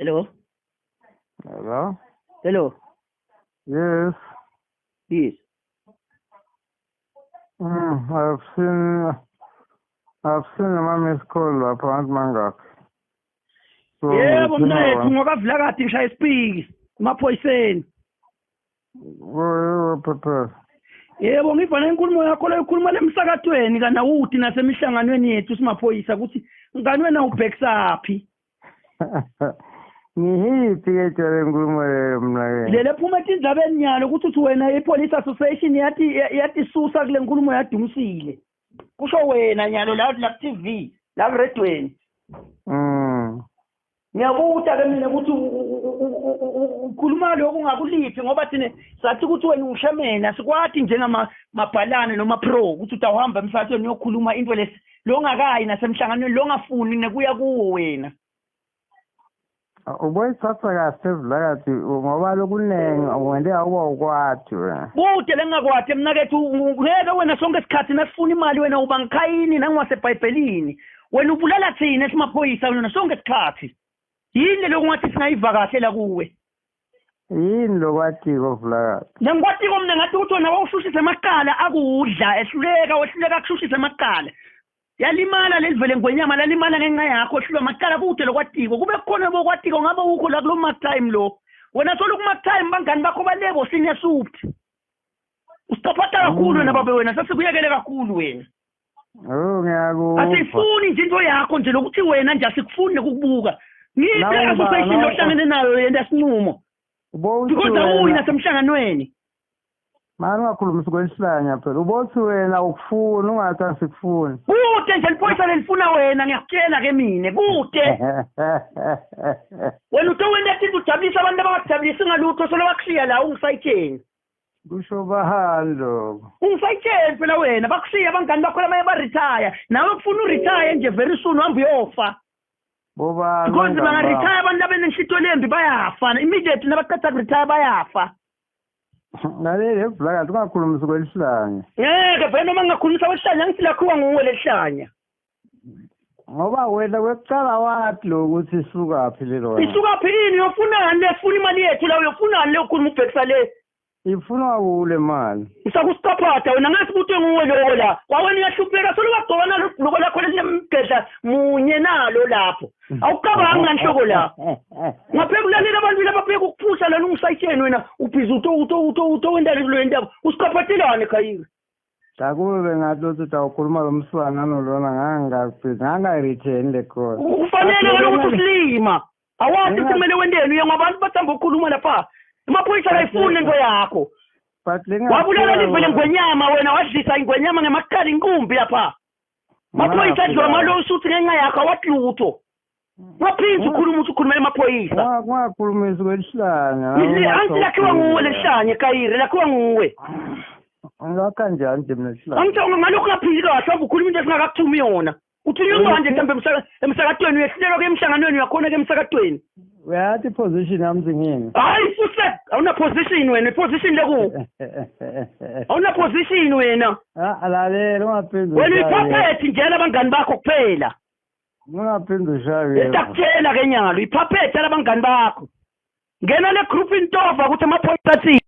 Hello? Hello? Hello? Yes. Yes. I've seen a missed call lapha mangakho. So Yebo mnethu ngokavula kade ngishaya isipiki emaphoyiseni. prepare. Yebo ngivana inkulumo yakho leyo ukhuluma lemsakatweni kana uthi nasemihlanganweni yethu simaphoyisa ukuthi ngani wena ubhekisaphi. Ngihiphi ke tshela inkulumo leyo mna ke? Lele phuma indabeni nyalo ukuthi wena iPolice Association yathi susa kule nkulumo yadumisile. Kusho wena nyalo la TV, la redweni. Ngiyabuta ke mina ukuthi ukhuluma lokho ungakuliphi ngoba thina sathi ukuthi wena ushamena sikwati njengama mabhalane noma pro ukuthi utawuhamba emsakweni uyokhuluma into lesi lo ongakayi nasemhlanganweni lo ongafuni nekuya kuwo wena. Uboyithatha kahle vlakathi ngoba lokunengi wende awuba ukwathi wena. Kude lengakwati mnakethu ngeke wena sonke isikhathi nasifuna imali wena uba ngikhayini nangiwaseBhayibhelini. Wena ubulala thina esimaphoyisa wena sonke isikhathi. Yini lokungathi singayivakahle la kuwe? Yini lokwatiko vlakathi? Ngikwatiko mina ngathi ukuthi wena wawushushisa amaqala akudla wehluleka kushushisa amaqala. Yalimala lelivele ngwenyama lalimala ngenxa yakho ehlulwa amaqala kude lokwatiko kube khona bokwatiko ngabe ukho la kulo mark time lo. Wena solo ku mark time bangani bakho balebo senior soup. Usitopata kakhulu wena babe wena sasikuyekele kakhulu wena. Oh ngiyakuzwa. Asifuni nje into yakho nje lokuthi wena nje asikufuni ukukubuka. Ngiphe association lohlangene nayo yenda sinqumo. Because awuyina semhlanganweni. Manje ungakhulumisa kwelihlanya phela. Ubothi wena ukufuna ungathi asikufuni. Kude nje liphoyisa lelifuna wena ngiyakutshela ke mina kude. Wena utowena ukuthi ujabulisa abantu abangajabulisi ngalutho solo bakushiya la ungisayitsheni. Kusho bahani lokho? Ungisayitsheni phela wena bakushiya abangani bakho lamaye ba retire. Nawe ufuna uretire nje very soon uhamba uyofa. Boba because bangaretire abantu abenenhlito lembi bayafa immediately nabaqeda retire bayafa. Ngalele vlakathi ungakhulumisa kwelihlanya. Ngeke vele noma ngingakhulumisa kwelihlanya ngithi lakhuwa nguwe lelihlanya. Ngoba wena kwekucala wathi lo ukuthi isukaphi lelo wena. Isukaphi yini uyofunani lefuna imali yethu la uyofunani lekhuluma ubhekisa le. Ifuna kule mali. Usakusitaphatha wena ngathi ukuthi nguwe lo la. Wawena uyahlupheka solo wagcona lokho lakho lesimbhedla munye nalo lapho. Awucabanga nhloko la. Ngapheka ulalela abantu labapheka ukuphusha lana ungisayitsheni wena ubhizi uto wenda lo ndaba. Usikaphathelane khayini. Takube ngathi lo utawukhuluma lo mswana nolona nganga-return le call. Kufanele ukuthi usilima. Awazi ukuthi kumele wendeni uye ngabantu bathamba ukukhuluma lapha. Emaphoyisa ayifuni into yakho. Wabulala livele ngwenyama wena wadlisa ingwenyama ngemakhala inkumbi lapha. Maphoyisa adliwa ngalo usuthi ngenxa yakho wathi lutho. Ngaphinza ukhuluma emaphoyisa. Ungakhulumisi kwelihlanya. Angithi lakhiwa nguwe lelihlanya eKayiri lakhiwa nguwe. Ngakha njani nje mina lihlanya? Angithi ngalokho ngaphili kahle ukhuluma into esingakakuthumi yona. Uthunywa manje mhlambe emsakatweni uyehlelwa ke emhlanganweni yakhona ke emsakatweni. Uyathi position yami zingini. Hayi futhi awuna position wena position leku. Awuna position wena. Alalela ungaphendula. Wena iphaphethi njalo abangani bakho kuphela. Ungaphendula ushaye. Etakuthela ke nyalo iphaphethi abangani bakho. Ngena le group intova ukuthi amaphoyisa